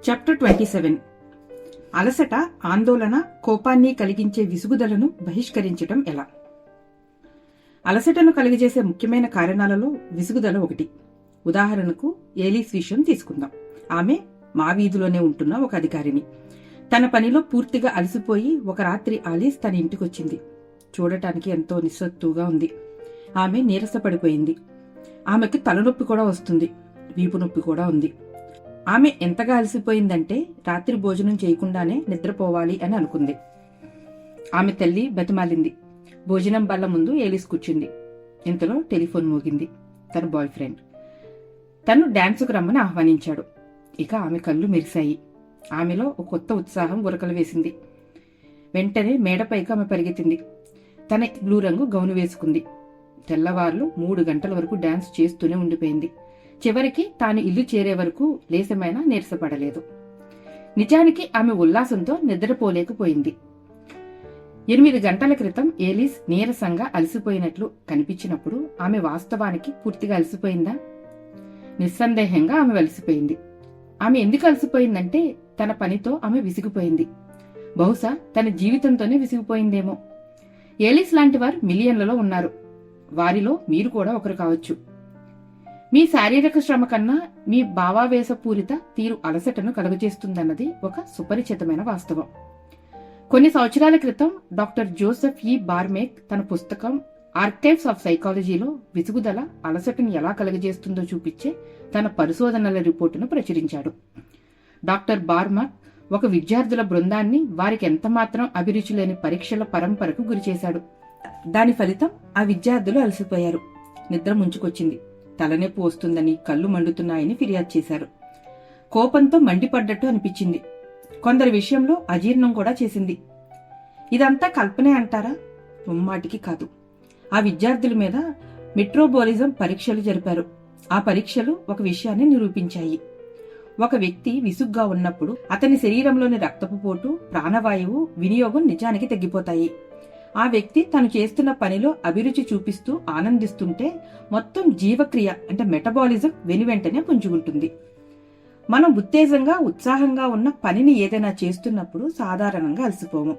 Chapter 27 అలసట, ఆందోళన, కోపాన్ని కలిగించే విసుగుదలను బహిష్కరించటం ఎలా? అలసటను కలిగజేసే ముఖ్యమైన కారణాలలో విసుగుదల ఒకటి. ఉదాహరణకు ఏలీస్ విషయం తీసుకుందాం. ఆమె మా వీధిలోనే ఉంటున్న ఒక అధికారిని. తన పనిలో పూర్తిగా అలసిపోయి ఒక రాత్రి ఆలీస్ తన ఇంటికొచ్చింది. చూడటానికి ఎంతో నిస్సత్తుగా ఉంది. ఆమె నీరసపడిపోయింది. ఆమెకు తలనొప్పి కూడా వస్తుంది, వీపు నొప్పి కూడా ఉంది. ఆమె ఎంతగా అలసిపోయిందంటే రాత్రి భోజనం చేయకుండానే నిద్రపోవాలి అని అనుకుంది. ఆమె తల్లి బతిమాలింది. భోజనం బల్ల ముందు ఏలీస్ కూర్చుంది. ఇంతలో టెలిఫోన్ మోగింది. తన బాయ్ ఫ్రెండ్ తను డాన్సుకు రమ్మని ఆహ్వానించాడు. ఇక ఆమె కళ్ళు మెరిశాయి. ఆమెలో ఒక కొత్త ఉత్సాహం ఉరకలు వేసింది. వెంటనే మేడపైకి ఆమె పరిగెత్తింది. తన బ్లూ రంగు గౌను వేసుకుంది. తెల్లవార్లు 3 గంటల వరకు డాన్స్ చేస్తూనే ఉండిపోయింది. చివరికి తాను ఇల్లు చేరే వరకు లేసమైనా నీరసపడలేదు. నిజానికి ఆమె ఉల్లాసంతో నిద్రపోలేకపోయింది. 8 గంటల క్రితం ఏలీస్ నీరసంగా అలసిపోయినట్లు కనిపించినప్పుడు ఆమె వాస్తవానికి పూర్తిగా అలసిపోయిందా? నిస్సందేహంగా ఆమె అలసిపోయింది. ఆమె ఎందుకు అలసిపోయిందంటే తన పనితో ఆమె విసిగిపోయింది. బహుశా తన జీవితంతోనే విసిగిపోయిందేమో. ఏలీస్ లాంటి వారు మిలియన్లలో ఉన్నారు. వారిలో మీరు కూడా ఒకరు కావచ్చు. మీ శారీరక శ్రమ కన్నా మీ భావావేశపూరిత తీరు అలసటను కలుగజేస్తుందన్నది ఒక సుపరిచితమైన వాస్తవం. కొన్ని సంవత్సరాల క్రితం డాక్టర్ జోసెఫ్ ఇ బార్మేక్ తన పుస్తకం ఆర్కైవ్స్ ఆఫ్ సైకాలజీలో విసుగుదల అలసటను ఎలా కలుగజేస్తుందో చూపించే తన పరిశోధనల రిపోర్టును ప్రచురించాడు. డాక్టర్ బార్మక్ ఒక విద్యార్థుల బృందాన్ని వారికి ఎంతమాత్రం అభిరుచి లేని పరీక్షల పరంపరకు గురిచేశాడు. దాని ఫలితం ఆ విద్యార్థులు అలసిపోయారు. నిద్ర ముంచుకొచ్చింది. తలనొప్పి వస్తుందని, కళ్ళు మండుతున్నాయని ఫిర్యాదు చేశారు. కోపంతో మండిపడ్డట్టు అనిపించింది. కొందరి విషయంలో అజీర్ణం కూడా చేసింది. ఇదంతా కల్పనే అంటారా? ముమ్మాటికి కాదు. ఆ విద్యార్థుల మీద మెట్రోబోలిజం పరీక్షలు జరిపారు. ఆ పరీక్షలు ఒక విషయాన్ని నిరూపించాయి. ఒక వ్యక్తి విసుగ్గా ఉన్నప్పుడు అతని శరీరంలోని రక్తపు పోటు, ప్రాణవాయువు వినియోగం నిజానికి తగ్గిపోతాయి. ఆ వ్యక్తి తను చేస్తున్న పనిలో అభిరుచి చూపిస్తూ ఆనందిస్తుంటే మొత్తం జీవక్రియ అంటే మెటబాలిజం వెనువెంటనే పుంజుకుంటుంది. మనం ఉత్తేజంగా, ఉత్సాహంగా ఉన్న పనిని ఏదైనా చేస్తున్నప్పుడు సాధారణంగా అలసిపోము.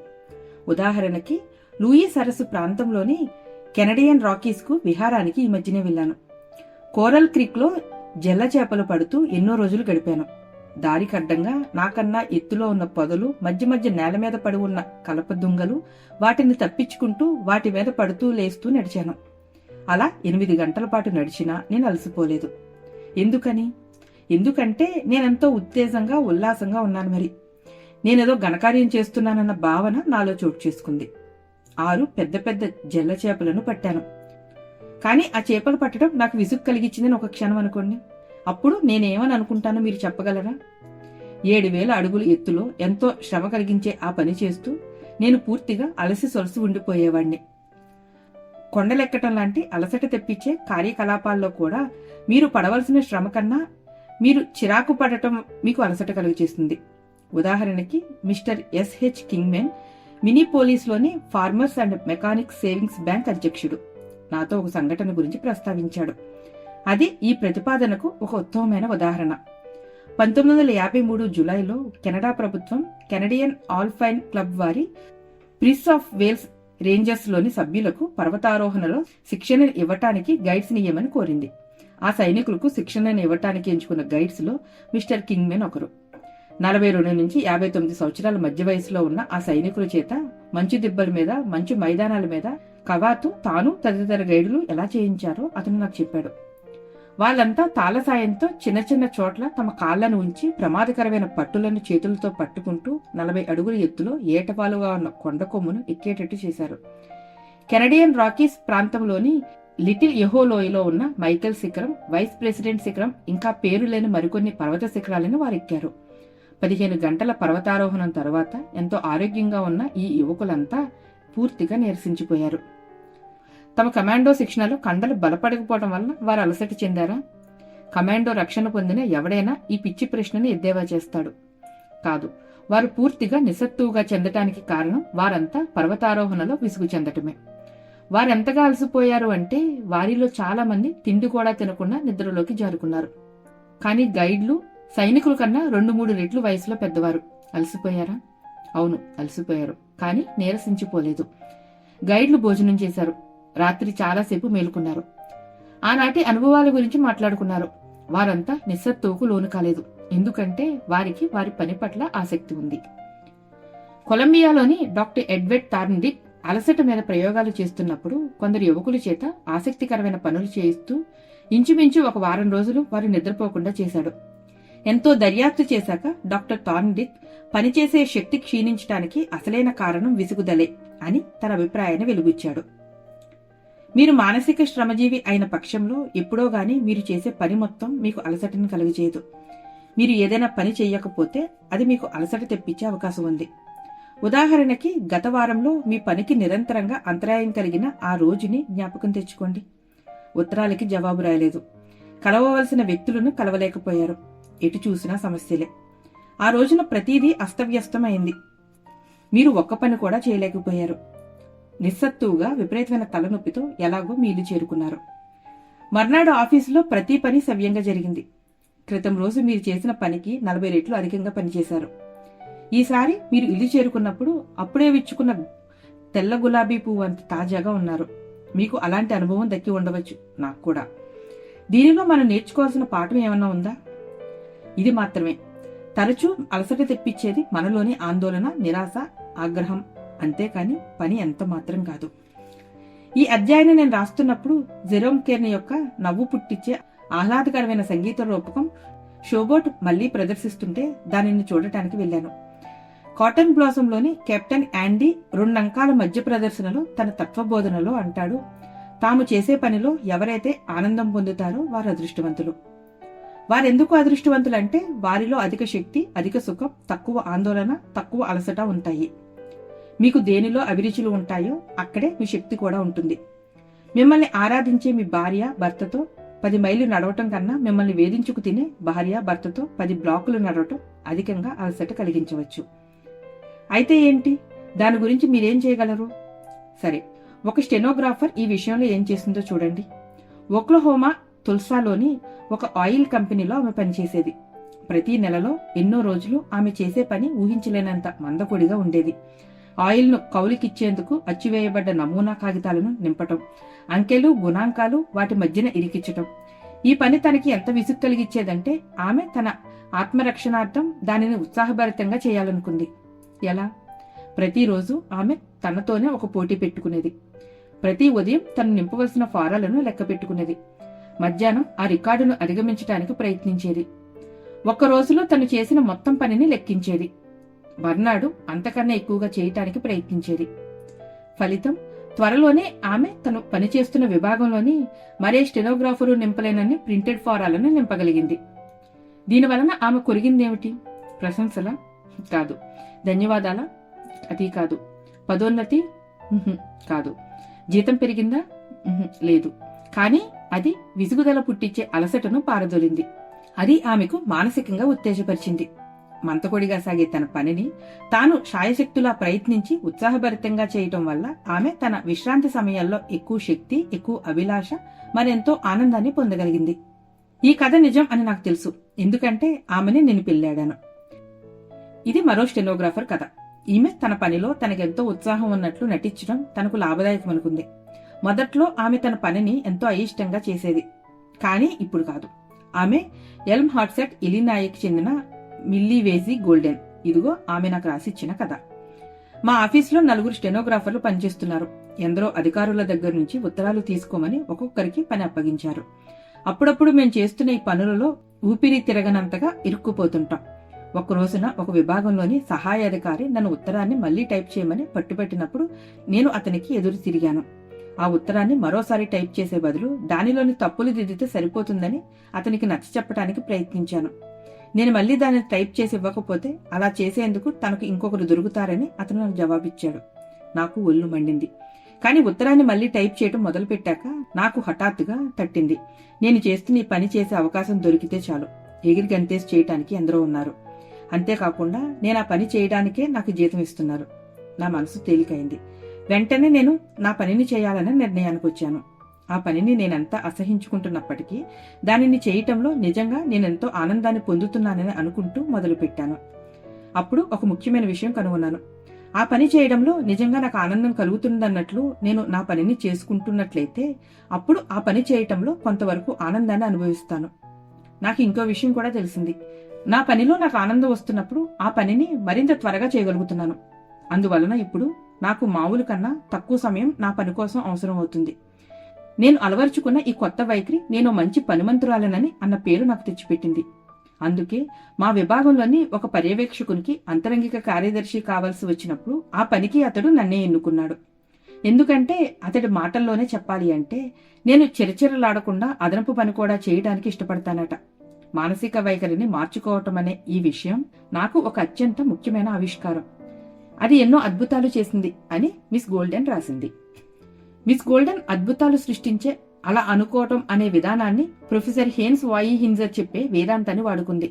ఉదాహరణకి లూయి సరస్సు ప్రాంతంలోని కెనడియన్ రాకీస్ కు విహారానికి ఈ మధ్యనే వెళ్లాను. కోరల్ క్రీక్ లో జల్ల చేపలు పడుతూ ఎన్నో రోజులు గడిపాను. దారికడ్డంగా నాకన్నా ఎత్తులో ఉన్న పొదలు, మధ్య మధ్య నేల మీద పడి ఉన్న కలప దుంగలు, వాటిని తప్పించుకుంటూ వాటి మీద పడుతూ లేస్తూ నడిచాను. అలా 8 గంటల పాటు నడిచినా నేను అలసిపోలేదు. ఎందుకంటే నేనెంతో ఉత్తేజంగా, ఉల్లాసంగా ఉన్నాను. మరి నేనేదో ఘనకార్యం చేస్తున్నానన్న భావన నాలో చోటు చేసుకుంది. 6 పెద్ద పెద్ద జల్ల చేపలను పట్టాను. కానీ ఆ చేపలు పట్టడం నాకు విసుగు కలిగించిందని ఒక క్షణం అనుకోండి. అప్పుడు నేనేమని అనుకుంటానో మీరు చెప్పగలరా? 7,000 అడుగుల ఎత్తులో ఎంతో శ్రమ కలిగించే ఆ పని చేస్తూ నేను పూర్తిగా అలసి సొలసి ఉండిపోయేవాణ్ణి. కొండలెక్కటం లాంటి అలసట తెప్పించే కార్యకలాపాల్లో కూడా మీరు పడవలసిన శ్రమ కన్నా మీరు చిరాకు పడటం మీకు అలసట కలుగజేస్తుంది. ఉదాహరణకి మిస్టర్ S.H. కింగ్మెన్ మినీపోలిస్లోని farmers and mechanics savings bank అధ్యక్షుడు నాతో ఒక సంఘటన గురించి ప్రస్తావించాడు. అది ఈ ప్రతిపాదనకు ఒక ఉత్తమమైన ఉదాహరణ. 1953 జూలైలో కెనడా ప్రభుత్వం కెనడియన్ ఆల్పైన్ క్లబ్ వారి ప్రిన్స్ ఆఫ్ వేల్స్ రేంజర్స్ లోని సభ్యులకు పర్వతారోహణలో శిక్షణ ఇవ్వటానికి గైడ్స్ ని ఇవ్వమని కోరింది. ఆ సైనికులకు శిక్షణను ఇవ్వటానికి ఎంచుకున్న గైడ్స్ లో మిస్టర్ కింగ్మెన్ ఒకరు. 42 నుంచి 59 సంవత్సరాల మధ్య వయసులో ఉన్న ఆ సైనికుల చేత మంచు దిబ్బల మీద, మంచు మైదానాల మీద కవాతు తాను తదితర గైడులు ఎలా చేయించారో అతను నాకు చెప్పాడు. వాళ్ళంతా తాళ సాయంతో చిన్న చిన్న చోట్ల తమ కాళ్లను ఉంచి ప్రమాదకరమైన పట్టులను చేతులతో పట్టుకుంటూ 40 అడుగుల ఎత్తులో ఏటపాలుగా ఉన్న కొండ కొమ్మును ఎక్కేటట్టు చేశారు. కెనడియన్ రాకీస్ ప్రాంతంలోని లిటిల్ యెహో లోయలో ఉన్న మైకెల్ శిఖరం, వైస్ ప్రెసిడెంట్ శిఖరం, ఇంకా పేరు లేని మరికొన్ని పర్వత శిఖరాలను వారెక్కారు. 15 గంటల పర్వతారోహణం తర్వాత ఎంతో ఆరోగ్యంగా ఉన్న ఈ యువకులంతా పూర్తిగా నీరసించిపోయారు. తమ కమాండో శిక్షణలో కండలు బలపడకపోవడం వల్ల వారు అలసట చెందారా? కమాండో రక్షణ పొందిన ఎవడైనా ఈ పిచ్చి ప్రశ్నని ఎద్దేవా చేస్తాడు. కాదు, వారు పూర్తిగా నిస్సత్తువుగా చెందటానికి కారణం వారంతా పర్వతారోహణలో విసుగు చెందటమే. వారెంతగా అలసిపోయారు అంటే వారిలో చాలా మంది తిండి కూడా తినకుండా నిద్రలోకి జారుకున్నారు. కానీ గైడ్లు సైనికుల కన్నా 2-3 రెట్లు వయసులో పెద్దవారు. అలసిపోయారా? అవును, అలసిపోయారు. కానీ నీరసించిపోలేదు. గైడ్లు భోజనం చేశారు. రాత్రి చాలాసేపు మేలుకున్నారు. ఆనాటి అనుభవాల గురించి మాట్లాడుకున్నారు. వారంతా నిస్సత్తువుకు లోను కాలేదు. ఎందుకంటే వారికి వారి పని పట్ల ఆసక్తి ఉంది. కొలంబియాలోని డాక్టర్ ఎడ్వర్డ్ థార్న్డిక్ అలసట మీద ప్రయోగాలు చేస్తున్నప్పుడు కొందరు యువకుల చేత ఆసక్తికరమైన పనులు చేయిస్తూ ఇంచుమించు 1 వారం రోజులు వారు నిద్రపోకుండా చేశాడు. ఎంతో దర్యాప్తు చేశాక డాక్టర్ థార్న్డిక్ పనిచేసే శక్తి క్షీణించడానికి అసలైన కారణం విసుగుదలే అని తన అభిప్రాయాన్ని వెలుగుచ్చాడు. మీరు మానసిక శ్రమజీవి అయిన పక్షంలో ఎప్పుడో గాని మీరు చేసే పని మొత్తం మీకు అలసటను కలుగజేయదు. మీరు ఏదైనా పని చేయకపోతే అది మీకు అలసట తెప్పించే అవకాశం ఉంది. ఉదాహరణకి గత వారంలో మీ పనికి నిరంతరంగా అంతరాయం కలిగిన ఆ రోజుని జ్ఞాపకం తెచ్చుకోండి. ఉత్తరాలకి జవాబు రాయలేదు. కలవవలసిన వ్యక్తులను కలవలేకపోయారు. ఎటు చూసినా సమస్యలే. ఆ రోజున ప్రతిదీ అస్తవ్యస్తమైంది. మీరు ఒక్క పని కూడా చేయలేకపోయారు. నిస్సత్తువుగా విపరీతమైన తలనొప్పితో ఎలాగో మీ ఇల్లు చేరుకున్నారు. మర్నాడు ఆఫీసులో ప్రతి పని సవ్యంగా జరిగింది. క్రితం రోజు మీరు చేసిన పనికి 40 రెట్లు అధికంగా పనిచేశారు. ఈసారి మీరు ఇల్లు చేరుకున్నప్పుడు అప్పుడే విచ్చుకున్న తెల్ల గులాబీ పువ్వు అంత తాజాగా ఉన్నారు. మీకు అలాంటి అనుభవం దక్కి ఉండవచ్చు. నాకు కూడా. దీనిలో మనం నేర్చుకోవాల్సిన పాఠం ఏమన్నా ఉందా? ఇది మాత్రమే. తరచూ అలసట తెప్పించేది మనలోని ఆందోళన, నిరాశ, ఆగ్రహం, అంతేకాని పని ఎంత మాత్రం కాదు. ఈ అధ్యాయాన్ని నేను రాస్తున్నప్పుడు జెరోమ్ కెర్నీ యొక్క నవ్వు పుట్టించే ఆహ్లాదకరమైన సంగీత రూపకం షోబోట్ మళ్లీ ప్రదర్శిస్తుంటే దానిని చూడటానికి వెళ్లాను. కాటన్ బ్లాసంలోని కెప్టెన్ యాండీ 2 అంకాల మధ్య ప్రదర్శనలో తన తత్వబోధనలో అంటాడు, తాము చేసే పనిలో ఎవరైతే ఆనందం పొందుతారో వారు అదృష్టవంతులు. వారెందుకు అదృష్టవంతులంటే వారిలో అధిక శక్తి, అధిక సుఖం, తక్కువ ఆందోళన, తక్కువ అలసట ఉంటాయి. మీకు దేనిలో అభిరుచులు ఉంటాయో అక్కడే మీ శక్తి కూడా ఉంటుంది. మిమ్మల్ని ఆరాధించే మీ భార్య భర్తతో 10 మైళ్ళు నడవటం కన్నా మిమ్మల్ని వేధించుకు తినే భార్య భర్తతో 10 బ్లాకులు నడవటం అధికంగా అలసట కలిగించవచ్చు. అయితే ఏంటి? దాని గురించి మీరేం చేయగలరు? సరే, ఒక స్టెనోగ్రాఫర్ ఈ విషయంలో ఏం చేసిందో చూడండి. ఓక్లహోమా తుల్సాలోని ఒక ఆయిల్ కంపెనీలో ఆమె పనిచేసేది. ప్రతి నెలలో ఎన్నో రోజులు ఆమె చేసే పని ఊహించలేనంత మందకొడిగా ఉండేది. ఆయిల్ను కౌలికిచ్చేందుకు అచ్చివేయబడ్డ నమూనా కాగితాలను నింపటం, అంకెలు, గుణాంకాలు వాటి మధ్యన ఇరికించటం. ఈ పని తనకి ఎంత విసుగు కలిగించేదంటే ఆమె తన ఆత్మరక్షణార్థం దానిని ఉత్సాహభరితంగా చేయాలనుకుంది. ఎలా? ప్రతిరోజు ఆమె తనతోనే ఒక పోటీ పెట్టుకునేది. ప్రతి ఉదయం తను నింపవలసిన ఫారాలను లెక్క పెట్టుకునేది. మధ్యాహ్నం ఆ రికార్డును అధిగమించడానికి ప్రయత్నించేది. 1 రోజులో తను చేసిన మొత్తం పనిని లెక్కించేది. మర్నాడు అంతకన్నా ఎక్కువగా చేయటానికి ప్రయత్నించేది. ఫలితం, త్వరలోనే ఆమె తను పనిచేస్తున్న విభాగంలోని మరే స్టెనోగ్రాఫరు నింపలేనన్ని ప్రింటెడ్ ఫారాలను నింపగలిగింది. దీనివలన ఆమె కొరిగిందేమిటి? ప్రశంసలా? కాదు. ధన్యవాదాలా? అది కాదు. పదోన్నతి? కాదు. జీతం పెరిగిందా? లేదు. కానీ అది విసుగుదల పుట్టించే అలసటను పారదోలింది. అది ఆమెకు మానసికంగా ఉత్తేజపరిచింది. మంతకొడిగా సాగే తన పనిని తాను శాయశక్తులా ప్రయత్నించి ఉత్సాహభరితంగా చేయటం వల్ల ఆమె తన విశ్రాంతి సమయాల్లో ఎక్కువ శక్తి, ఎక్కువ అభిలాష, మరెంతో ఆనందాన్ని పొందగలిగింది. ఈ కథ నిజం అని నాకు తెలుసు. ఎందుకంటే ఆమెని నేను పెళ్ళాడాను. ఇది మరో స్టెనోగ్రాఫర్ కథ. ఈమె తన పనిలో తనకెంతో ఉత్సాహం ఉన్నట్లు నటించడం తనకు లాభదాయకమనుకుంది. మొదట్లో ఆమె తన పనిని ఎంతో అయిష్టంగా చేసేది. కానీ ఇప్పుడు కాదు. ఆమె ఎల్మ్ హాట్సెట్, ఇలినాయికి చెందిన మిల్లీ వేజీ గోల్డెన్. ఇదిగో ఆమె నాకు రాసిచ్చిన కథ. మా ఆఫీసులో 4 స్టెనోగ్రాఫర్లు పనిచేస్తున్నారు. ఎందరో అధికారుల దగ్గర నుంచి ఉత్తరాలు తీసుకోమని ఒక్కొక్కరికి పని అప్పగించారు. అప్పుడప్పుడు మేం చేస్తున్న ఈ పనులలో ఊపిరి తిరగనంతగా ఇరుక్కుపోతుంటాం. ఒక రోజున ఒక విభాగంలోని సహాయ అధికారి నన్ను ఉత్తరాన్ని మళ్లీ టైప్ చేయమని పట్టుబట్టినప్పుడు నేను అతనికి ఎదురు తిరిగాను. ఆ ఉత్తరాన్ని మరోసారి టైప్ చేసే బదులు దానిలోని తప్పులు దిద్దితే సరిపోతుందని అతనికి నచ్చ చెప్పడానికి ప్రయత్నించాను. నేను మళ్లీ దాన్ని టైప్ చేసి ఇవ్వకపోతే అలా చేసేందుకు తనకు ఇంకొకరు దొరుకుతారని అతను నాకు జవాబిచ్చాడు. నాకు ఒళ్ళు మండింది. కానీ ఉత్తరాన్ని మళ్లీ టైప్ చేయడం మొదలుపెట్టాక నాకు హఠాత్తుగా తట్టింది. నేను చేస్తున్న ఈ పని చేసే అవకాశం దొరికితే చాలు. ఎగిరి గంతేసి చేయటానికి ఎందరో ఉన్నారు. అంతేకాకుండా నేను ఆ పని చేయడానికే నాకు జీతం ఇస్తున్నారు. నా మనసు తేలికైంది. వెంటనే నేను నా పనిని చేయాలనే నిర్ణయానికి వచ్చాను. ఆ పనిని నేనెంత అసహించుకుంటున్నప్పటికీ దానిని చేయటంలో నిజంగా నేనెంతో ఆనందాన్ని పొందుతున్నానని అనుకుంటూ మొదలుపెట్టాను. అప్పుడు ఒక ముఖ్యమైన విషయం కనుగొన్నాను. ఆ పని చేయడంలో నిజంగా నాకు ఆనందం కలుగుతుందన్నట్లు నేను నా పనిని చేసుకుంటున్నట్లయితే అప్పుడు ఆ పని చేయటంలో కొంతవరకు ఆనందాన్ని అనుభవిస్తాను. నాకు ఇంకో విషయం కూడా తెలిసింది. నా పనిలో నాకు ఆనందం వస్తున్నప్పుడు ఆ పనిని మరింత త్వరగా చేయగలుగుతున్నాను. అందువలన ఇప్పుడు నాకు మామూలు కన్నా తక్కువ సమయం నా పని కోసం అవసరం అవుతుంది. నేను అలవరుచుకున్న ఈ కొత్త వైఖరి నేను మంచి పనిమంతురాలనని అన్న పేరు నాకు తెచ్చిపెట్టింది. అందుకే మా విభాగంలోని ఒక పర్యవేక్షకునికి అంతరంగిక కార్యదర్శి కావాల్సి వచ్చినప్పుడు ఆ పనికి అతడు నన్నే ఎన్నుకున్నాడు. ఎందుకంటే అతడి మాటల్లోనే చెప్పాలి అంటే నేను చిరచిరలాడకుండా అదనపు పని కూడా చేయడానికి ఇష్టపడతానట. మానసిక వైఖరిని మార్చుకోవటం అనే ఈ విషయం నాకు ఒక అత్యంత ముఖ్యమైన ఆవిష్కారం. అది ఎన్నో అద్భుతాలు చేసింది అని మిస్ గోల్డెన్ రాసింది. మిస్ గోల్డెన్ అద్భుతాలు సృష్టించే అలా అనుకోవటం అనే విధానాన్ని ప్రొఫెసర్ హేన్స్ వాయి హింజర్ చెప్పే వేదాంతాన్ని వాడుకుంది.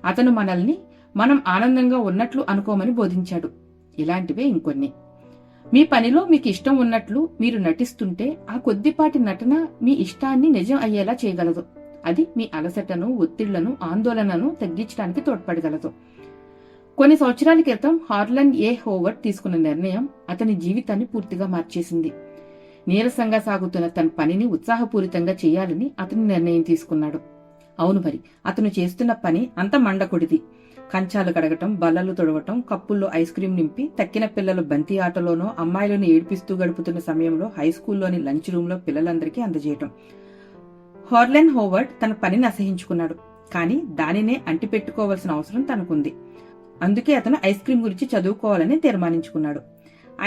అతను మనల్ని మనం ఆనందంగా ఉన్నట్లు అనుకోమని బోధించాడు. ఇలాంటివే ఇంకొన్ని. మీ పనిలో మీకు ఇష్టం ఉన్నట్లు మీరు నటిస్తుంటే ఆ కొద్దిపాటి నటన మీ ఇష్టాన్ని నిజం అయ్యేలా చేయగలదు. అది మీ అలసటను, ఒత్తిళ్లను, ఆందోళనను తగ్గించడానికి తోడ్పడగలదు. కొన్ని సంవత్సరాల క్రితం హార్లన్ ఏ హోవర్డ్ తీసుకున్న నిర్ణయం అతని జీవితాన్ని పూర్తిగా మార్చేసింది. నీరసంగా సాగుతున్న తన పనిని ఉత్సాహపూరితంగా చేయాలని అతను నిర్ణయం తీసుకున్నాడు. అవును మరి, అతను చేస్తున్న పని అంత మండకొడిది. కంచాలు కడగటం, బల్లలు తొడవటం, కప్పుల్లో ఐస్ క్రీం నింపి తక్కిన పిల్లలు బంతి ఆటలోనో అమ్మాయిలను ఏడిపిస్తూ గడుపుతున్న సమయంలో హైస్కూల్లోని లంచ్ రూమ్ లో పిల్లలందరికీ అందజేయటం. హార్లన్ హోవర్డ్ తన పనిని అసహించుకున్నాడు. కానీ దానినే అంటిపెట్టుకోవాల్సిన అవసరం తనకుంది. అందుకే అతను ఐస్ క్రీం గురించి చదువుకోవాలని తీర్మానించుకున్నాడు.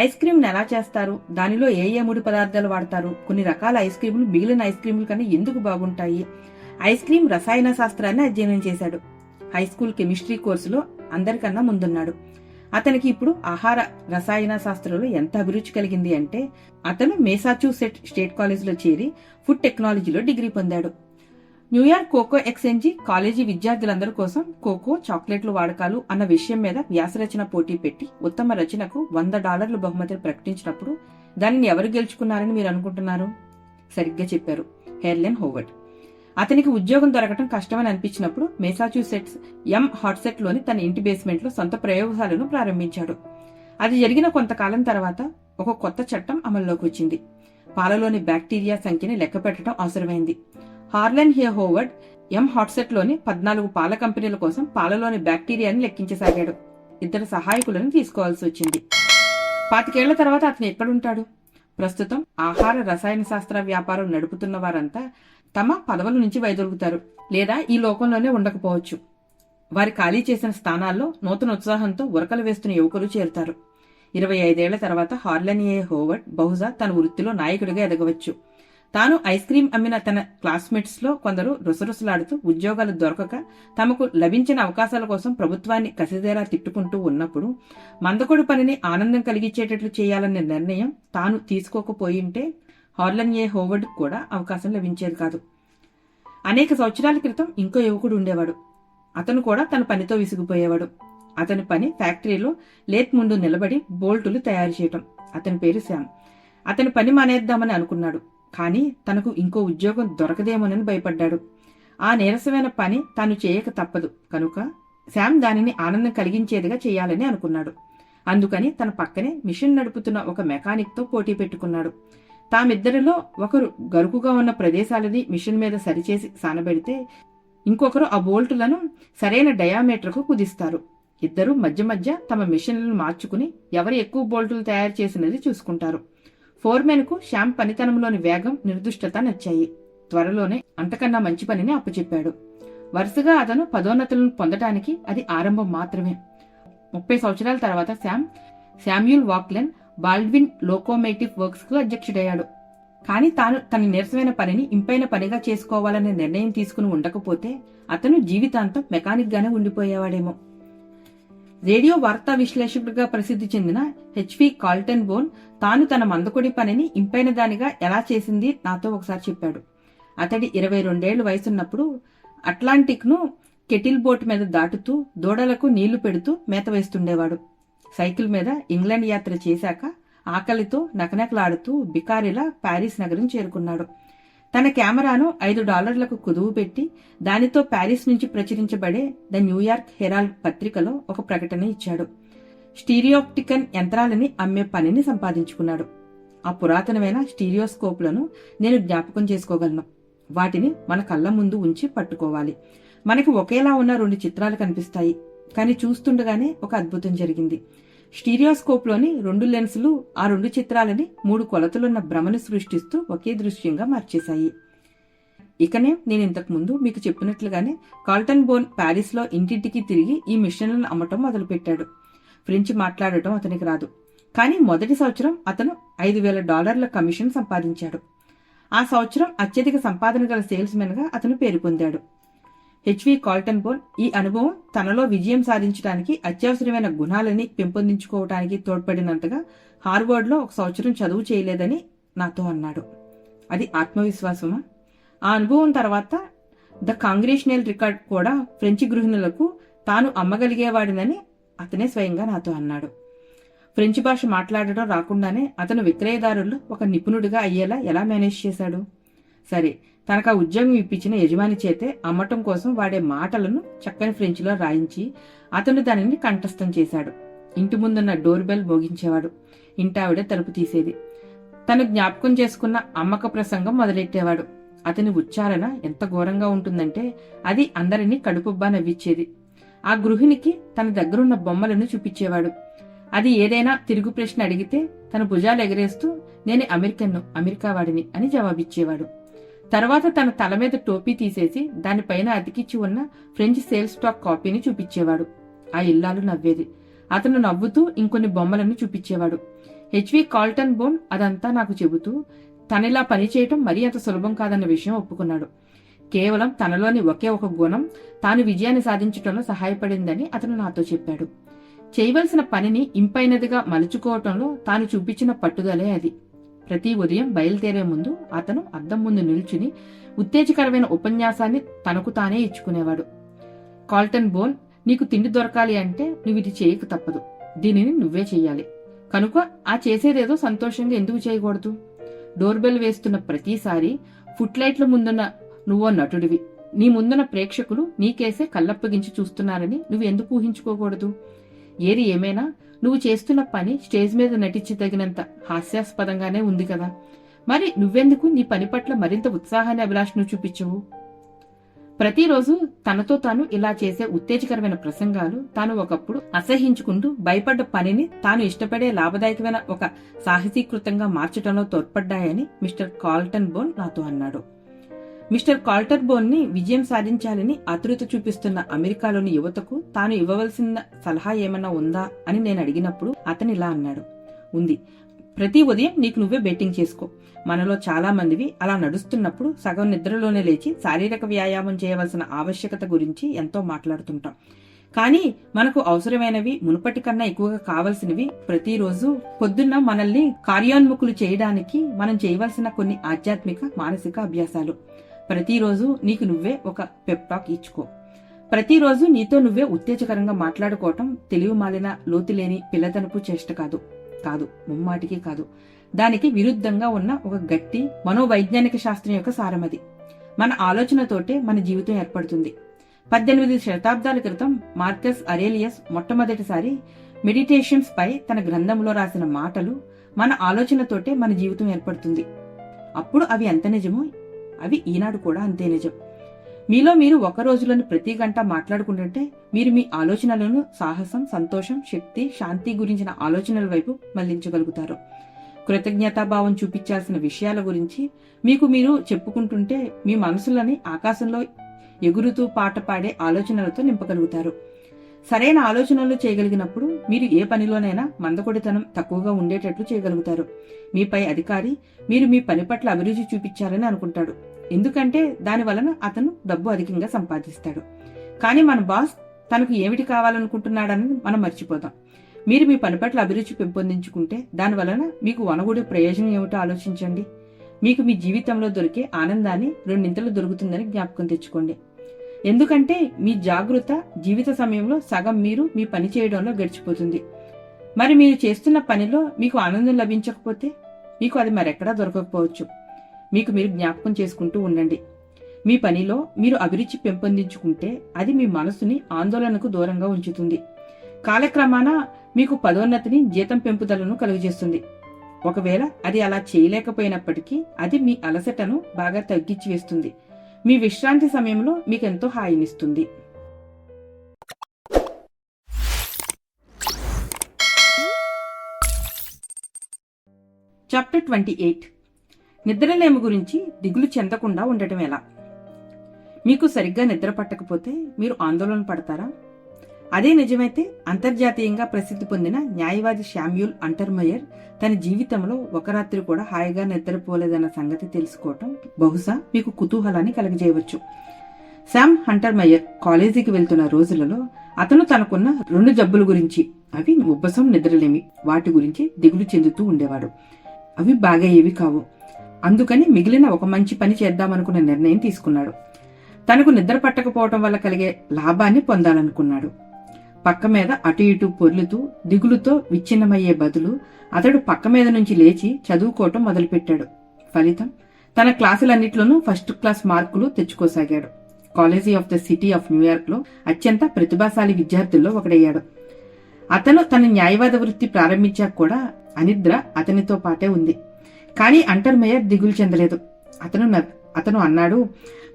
ఐస్ క్రీంను ఎలా చేస్తారు, దానిలో ఏ ఏ ముడి పదార్థాలు వాడతారు, కొన్ని రకాల ఐస్ క్రీములు మిగిలిన ఐస్ క్రీముల కన్నా ఎందుకు బాగుంటాయి, ఐస్ క్రీం రసాయన శాస్త్రాన్ని అధ్యయనం చేశాడు. హైస్కూల్ కెమిస్ట్రీ కోర్సులో అందరికన్నా ముందున్నాడు. అతనికి ఇప్పుడు ఆహార రసాయన శాస్త్రంలో ఎంత అభిరుచి కలిగింది అంటే అతను మేసాచ్యూసెట్స్ స్టేట్ కాలేజీలో చేరి ఫుడ్ టెక్నాలజీలో డిగ్రీ పొందాడు. న్యూయార్క్ కోకో ఎక్స్చేంజి కాలేజీ విద్యార్థులందరి కోసం కోకో, చాక్లెట్లు వాడకాలు అన్న విషయం మీద వ్యాసరచన పోటీ పెట్టి ఉత్తమ రచనకు $100 బహుమతిని ప్రకటించినప్పుడు దానిని ఎవరు గెలుచుకున్నారని మీరు అనుకుంటున్నారు? సరిగ్గా చెప్పారు, హెర్లెన్ హోవర్డ్. అతనికి ఉద్యోగం దొరకటం కష్టమని అనిపించినప్పుడు మేసాచ్యూసెట్స్ హాట్సెట్ లోని తన ఇంటి బేస్మెంట్ లో సొంత ప్రయోగశాలను ప్రారంభించాడు. అది జరిగిన కొంతకాలం తర్వాత ఒక కొత్త చట్టం అమల్లోకి వచ్చింది. పాలలోని బ్యాక్టీరియా సంఖ్యని లెక్క పెట్టడం అవసరమైంది. హార్లన్ హే హోవర్డ్ హాట్సెట్ లోని 14 పాల కంపెనీల కోసం పాలలోని బ్యాక్టీరియాని లెక్కించసాగాడు. 2 సహాయకులను తీసుకోవాల్సి వచ్చింది. 25 ఏళ్ల తర్వాత అతను ఎక్కడుంటాడు? ప్రస్తుతం ఆహార రసాయన శాస్త్ర వ్యాపారం నడుపుతున్న వారంతా తమ పదవుల నుంచి వైదొలుగుతారు, లేదా ఈ లోకంలోనే ఉండకపోవచ్చు. వారి ఖాళీ చేసిన స్థానాల్లో నూతన ఉత్సాహంతో ఉరకలు వేస్తున్న యువకులు చేరుతారు. 25 ఏళ్ల తర్వాత హార్లన్ ఏ హోవర్డ్ బహుశా తన వృత్తిలో నాయకుడిగా ఎదగవచ్చు. తాను ఐస్ క్రీం అమ్మిన తన క్లాస్మేట్స్ లో కొందరు రుసరుసలాడుతూ ఉద్యోగాలు దొరకక తమకు లభించిన అవకాశాల కోసం ప్రభుత్వాన్ని కసిదేలా తిట్టుకుంటూ ఉన్నప్పుడు మందకొడి పనిని ఆనందం కలిగించేటట్లు చేయాలనే నిర్ణయం తాను తీసుకోకపోయింటే హార్లన్ ఏ హోవర్డ్ కూడా అవకాశం లభించేది కాదు. అనేక సంవత్సరాల క్రితం ఇంకో యువకుడు ఉండేవాడు. అతను కూడా తన పనితో విసిగిపోయేవాడు. అతని పని ఫ్యాక్టరీలో లేత్ ముందు నిలబడి బోల్టులు తయారు చేయటం. అతని పేరు శ్యామ్. అతని పని మానేద్దామని అనుకున్నాడు. కానీ తనకు ఇంకో ఉద్యోగం దొరకదేమోనని భయపడ్డాడు. ఆ నీరసమైన పని తాను చేయక తప్పదు కనుక శ్యామ్ దానిని ఆనందం కలిగించేదిగా చేయాలని అనుకున్నాడు. అందుకని తన పక్కనే మిషన్ నడుపుతున్న ఒక మెకానిక్ తో పోటీ పెట్టుకున్నాడు. తామిద్దరిలో ఒకరు గరుకుగా ఉన్న ప్రదేశాలని మిషన్ మీద సరిచేసి సానబెడితే ఇంకొకరు ఆ బోల్టులను సరైన డయామీటర్కు కుదిస్తారు. ఇద్దరు మధ్య మధ్య తమ మిషన్లను మార్చుకుని ఎవరు ఎక్కువ బోల్టులు తయారు చేసినది చూసుకుంటారు. ఫోర్మెన్ కు శ్యామ్ పనితనంలోని వేగం, నిర్దుష్టత నచ్చాయి. త్వరలోనే అంతకన్నా మంచి పనిని అప్పచెప్పాడు. వరుసగా అతను పదోన్నతులను పొందడానికి అది ఆరంభం మాత్రమే. 30 సంవత్సరాల తర్వాత శామ్యూల్ వాక్లెన్ బాల్డ్విన్ లోకోమోటివ్ వర్క్స్ కు అధ్యక్షుడయ్యాడు. కానీ తాను తన నీరసమైన పనిని ఇంపైన పనిగా చేసుకోవాలనే నిర్ణయం తీసుకుని ఉండకపోతే అతను జీవితాంతం మెకానిక్ గానే ఉండిపోయేవాడేమో. రేడియో వార్తా విశ్లేషకుడిగా ప్రసిద్ధి చెందిన హెచ్వి కాల్టన్ బోన్ తాను తన మందకొడి పనిని ఇంపైన దానిగా ఎలా చేసింది నాతో ఒకసారి చెప్పాడు. అతడి 22 ఏళ్ల వయసున్నప్పుడు అట్లాంటిక్ ను కెటిల్ బోట్ మీద దాటుతూ దూడలకు నీళ్లు పెడుతూ మేత వేస్తుండేవాడు. సైకిల్ మీద ఇంగ్లాండ్ యాత్ర చేశాక ఆకలితో నకనకలాడుతూ బికారిలా ప్యారిస్ నగరం చేరుకున్నాడు. తన కెమెరాను $5 కుదువు పెట్టి దానితో ప్యారిస్ నుంచి ప్రచురించబడే ద న్యూయార్క్ హెరాల్డ్ పత్రికలో ఒక ప్రకటన ఇచ్చాడు. స్టీరియోప్టికన్ యంత్రాలని అమ్మే పనిని సంపాదించుకున్నాడు. ఆ పురాతనమైన స్టీరియోస్కోప్లను నేను జ్ఞాపకం చేసుకోగలను. వాటిని మన కళ్ళ ముందు ఉంచి పట్టుకోవాలి. మనకి ఒకేలా ఉన్న 2 చిత్రాలు కనిపిస్తాయి. కానీ చూస్తుండగానే ఒక అద్భుతం జరిగింది. స్టీరియోస్కోప్లోని 2 లెన్సులు ఆ 2 చిత్రాలని 3 కొలతలున్న భ్రమను సృష్టిస్తూ ఒకే దృశ్యంగా మార్చేశాయి. ఇకనే నేను ఇంతకు ముందు మీకు చెప్పినట్లుగానే కాల్టన్ బోన్ ప్యారిస్లో ఇంటింటికి తిరిగి ఈ మిషన్లను అమ్మటం మొదలుపెట్టాడు. ఫ్రెంచ్ మాట్లాడటం అతనికి రాదు. కానీ మొదటి సంవత్సరం అతను $5,000 కమిషన్ సంపాదించాడు. ఆ సంవత్సరం అత్యధిక సంపాదన గల సేల్స్ మెన్ గా అతను పేరు పొందాడు. హెచ్వి కాల్టన్ బోన్ ఈ అనుభవం తనలో విజయం సాధించడానికి అత్యవసరమైన గుణాలని పెంపొందించుకోవటానికి తోడ్పడినంతగా హార్వర్డ్లో 1 సంవత్సరం చదువు చేయలేదని నాతో అన్నాడు. అది ఆత్మవిశ్వాసమా? ఆ అనుభవం తర్వాత ద కాంగ్రెషనల్ రికార్డ్ కూడా ఫ్రెంచి గృహిణులకు తాను అమ్మగలిగేవాడినని అతనే స్వయంగా నాతో అన్నాడు. ఫ్రెంచి భాష మాట్లాడటం రాకుండానే అతను విక్రయదారుల్లో ఒక నిపుణుడిగా అయ్యేలా ఎలా మేనేజ్ చేశాడు? సరే, తనకు ఆ ఉద్యోగం ఇప్పించిన యజమాని చేతే అమ్మటం కోసం వాడే మాటలను చక్కని ఫ్రెంచ్లో రాయించి అతను దానిని కంఠస్థం చేశాడు. ఇంటి ముందున్న డోర్ బెల్ మోగించేవాడు. ఇంటావిడ తలుపు తీసేది. తను జ్ఞాపకం చేసుకున్న అమ్మక ప్రసంగం మొదలెట్టేవాడు. అతని ఉచ్చారణ ఎంత ఘోరంగా ఉంటుందంటే అది అందరినీ కడుపుబ్బా నవ్విచ్చేది. ఆ గృహిణికి తన దగ్గరున్న బొమ్మలను చూపించేవాడు. అది ఏదైనా తిరుగు ప్రశ్న అడిగితే తన భుజాలు ఎగరేస్తూ నేను అమెరికా వాడిని అని జవాబిచ్చేవాడు. తర్వాత తన తల మీద టోపీ తీసేసి దానిపైన అతికిచ్చి ఉన్న ఫ్రెంచ్ సేల్స్ స్టాక్ కాపీని చూపించేవాడు. ఆ ఇల్లాలు నవ్వేది. అతను నవ్వుతూ ఇంకొన్ని బొమ్మలను చూపించేవాడు. హెచ్వి కాల్టన్ బోన్ అదంతా నాకు చెబుతూ తనలా పనిచేయటం మరీ అంత సులభం కాదన్న విషయం ఒప్పుకున్నాడు. కేవలం తనలోని ఒకే ఒక గుణం తాను విజయాన్ని సాధించటంలో సహాయపడిందని అతను నాతో చెప్పాడు. చేయవలసిన పనిని ఇంపైనదిగా మలుచుకోవటంలో తాను చూపించిన పట్టుదలే అది. ప్రతి ఉదయం బయలుదేరే ముందు అతను అద్దం ముందు నిల్చుని ఉత్తేజకరమైన ఉపన్యాసాన్ని తనకు తానే ఇచ్చుకునేవాడు. కాల్టన్ బోన్, నీకు తిండి దొరకాలి అంటే నువ్వు ఇది చేయక తప్పదు. దీనిని నువ్వే చెయ్యాలి. కనుక ఆ చేసేదేదో సంతోషంగా ఎందుకు చేయకూడదు? డోర్ బెల్ వేస్తున్న ప్రతిసారి ఫుట్లైట్ల ముందున్న నువ్వో నటుడివి. నీ ముందున్న ప్రేక్షకులు నీకేసే కళ్ళప్పగించి చూస్తున్నారని నువ్వు ఎందుకు ఊహించుకోకూడదు? ఏది ఏమైనా నువ్వు చేస్తున్న పని స్టేజ్ మీద నటించదగినంత హాస్యాస్పదంగానే ఉంది కదా. మరి నువ్వెందుకు నీ పని పట్ల మరింత ఉత్సాహాన్ని అభిలాషను చూపించవు? ప్రతిరోజు తనతో తాను ఇలా చేసే ఉత్తేజకరమైన ప్రసంగాలు తాను ఒకప్పుడు అసహించుకుంటూ భయపడ్డ పనిని తాను ఇష్టపడే లాభదాయకమైన ఒక సాహసీకృతంగా మార్చడంలో తోడ్పడ్డాయని మిస్టర్ కాల్టన్ బోన్ నాతో అన్నాడు. మిస్టర్ కాల్టన్ బోన్ ని విజయం సాధించాలని ఆతృత చూపిస్తున్న అమెరికాలోని యువతకు తాను ఇవ్వవలసిన సలహా ఏమన్నా ఉందా అని నేను అడిగినప్పుడు అతను ఇలా అన్నాడు. ఉంది. ప్రతి ఉదయం నీకు నువ్వే బెట్టింగ్ చేసుకో. మనలో చాలా మందివి అలా నడుస్తున్నప్పుడు సగం నిద్రలోనే లేచి శారీరక వ్యాయామం చేయవలసిన ఆవశ్యకత గురించి ఎంతో మాట్లాడుతుంటాం. కానీ మనకు అవసరమైనవి, మునుపటి కన్నా ఎక్కువగా కావలసినవి ప్రతిరోజు పొద్దున్న మనల్ని కార్యోన్ముఖులు చేయడానికి మనం చేయవలసిన కొన్ని ఆధ్యాత్మిక, మానసిక అభ్యాసాలు. ప్రతిరోజు నీకు నువ్వే ఒక పెప్ టాక్ ఇచ్చుకో. ప్రతిరోజు నీతో నువ్వే ఉత్తేజకరంగా మాట్లాడుకోవటం తెలివి మాలిన, లోతులేని పిల్లదనపు చేష్ట కాదు, ముమ్మాటికి కాదు. దానికి విరుద్ధంగా ఉన్న ఒక గట్టి మనోవైజ్ఞానిక శాస్త్రం యొక్క సారమది. మన ఆలోచనతోటే మన జీవితం ఏర్పడుతుంది. 18 శతాబ్దాల క్రితం మార్కస్ అరేలియస్ మొట్టమొదటిసారి మెడిటేషన్స్ పై తన గ్రంథంలో రాసిన మాటలు మన ఆలోచనతోటే మన జీవితం ఏర్పడుతుంది. అప్పుడు అవి ఎంత నిజమో అవి ఈనాడు కూడా అంతే నిజం. మీలో మీరు ఒక రోజులోని ప్రతి గంట మాట్లాడుకుంటుంటే మీరు మీ ఆలోచనలను సాహసం, సంతోషం, శక్తి, శాంతి గురించిన ఆలోచనల వైపు మళ్లించగలుగుతారు. కృతజ్ఞతాభావం చూపించాల్సిన విషయాల గురించి మీకు మీరు చెప్పుకుంటుంటే మీ మనసులని ఆకాశంలో ఎగురుతూ పాట పాడే ఆలోచనలతో నింపగలుగుతారు. సరైన ఆలోచనలు చేయగలిగినప్పుడు మీరు ఏ పనిలోనైనా మందకొడితనం తక్కువగా ఉండేటట్లు చేయగలుగుతారు. మీపై అధికారి మీరు మీ పని పట్ల అభిరుచి చూపించాలని అనుకుంటాడు. ఎందుకంటే దాని వలన అతను డబ్బు అధికంగా సంపాదిస్తాడు. కానీ మన బాస్ తనకు ఏమిటి కావాలనుకుంటున్నాడని మనం మర్చిపోతాం. మీరు మీ పని పట్ల అభిరుచి పెంపొందించుకుంటే దాని వలన మీకు వనగూడే ప్రయోజనం ఏమిటో ఆలోచించండి. మీకు మీ జీవితంలో దొరికే ఆనందాన్ని 2 దొరుకుతుందని జ్ఞాపకం తెచ్చుకోండి. ఎందుకంటే మీ జాగృత జీవిత సమయంలో సగం మీరు మీ పని చేయడంలో గడిచిపోతుంది. మరి మీరు చేస్తున్న పనిలో మీకు ఆనందం లభించకపోతే మీకు అది మరెక్కడా దొరకకపోవచ్చు. మీకు మీరు జ్ఞాపకం చేసుకుంటూ ఉండండి. మీ పనిలో మీరు అభిరుచి పెంపొందించుకుంటే అది మీ మనసుని ఆందోళనకు దూరంగా ఉంచుతుంది. కాలక్రమాన మీకు పదోన్నతిని, జీతం పెంపుదలను కలుగజేస్తుంది. ఒకవేళ అది అలా చేయలేకపోయినప్పటికీ అది మీ అలసటను బాగా తగ్గించి వేస్తుంది. మీ విశ్రాంతి సమయంలో మీకెంతో హాయినిస్తుంది. చాప్టర్ 28. నిద్రలేమి గురించి దిగులు చెందకుండా ఉండటం ఎలా? మీకు సరిగ్గా నిద్ర పట్టకపోతే మీరు ఆందోళన పడతారా? అదే నిజమైతే అంతర్జాతీయంగా ప్రసిద్ధి పొందిన న్యాయవాది శామ్యూల్ అంటర్మయర్ తన జీవితంలో ఒక రాత్రి కూడా హాయిగా నిద్రపోలేదన్న సంగతి తెలుసుకోవటం బహుశా మీకు కుతూహలాన్ని కలుగజేయవచ్చు. శామ్ హంటర్మయర్ కాలేజీకి వెళ్తున్న రోజులలో అతను తనకున్న 2 జబ్బుల గురించి, అవి ఉబ్బసం, నిద్రలేమి, వాటి గురించి దిగులు చెందుతూ ఉండేవాడు. అవి బాగయ్యేవి కావు. అందుకని మిగిలిన ఒక మంచి పని చేద్దామనుకున్న నిర్ణయం తీసుకున్నాడు. తనకు నిద్ర పట్టకపోవటం వల్ల కలిగే లాభాన్ని పొందాలనుకున్నాడు. పక్క మీద అటు ఇటు పొర్లుతూ దిగులుతో విచ్ఛిన్నమయ్యే బదులు అతడు పక్క మీద నుంచి లేచి చదువుకోవటం మొదలుపెట్టాడు. ఫలితం తన క్లాసులన్నిట్లోనూ ఫస్ట్ క్లాస్ మార్కులు తెచ్చుకోసాగాడు. College of the city of న్యూయార్క్ లో అత్యంత ప్రతిభాశాలి విద్యార్థుల్లో ఒకడయ్యాడు. అతను తన న్యాయవాద వృత్తి ప్రారంభించాక కూడా అనిద్ర అతనితో పాటే ఉంది. కానీ అంటర్మేయర్ దిగులు చెందలేదు. అతను అన్నాడు,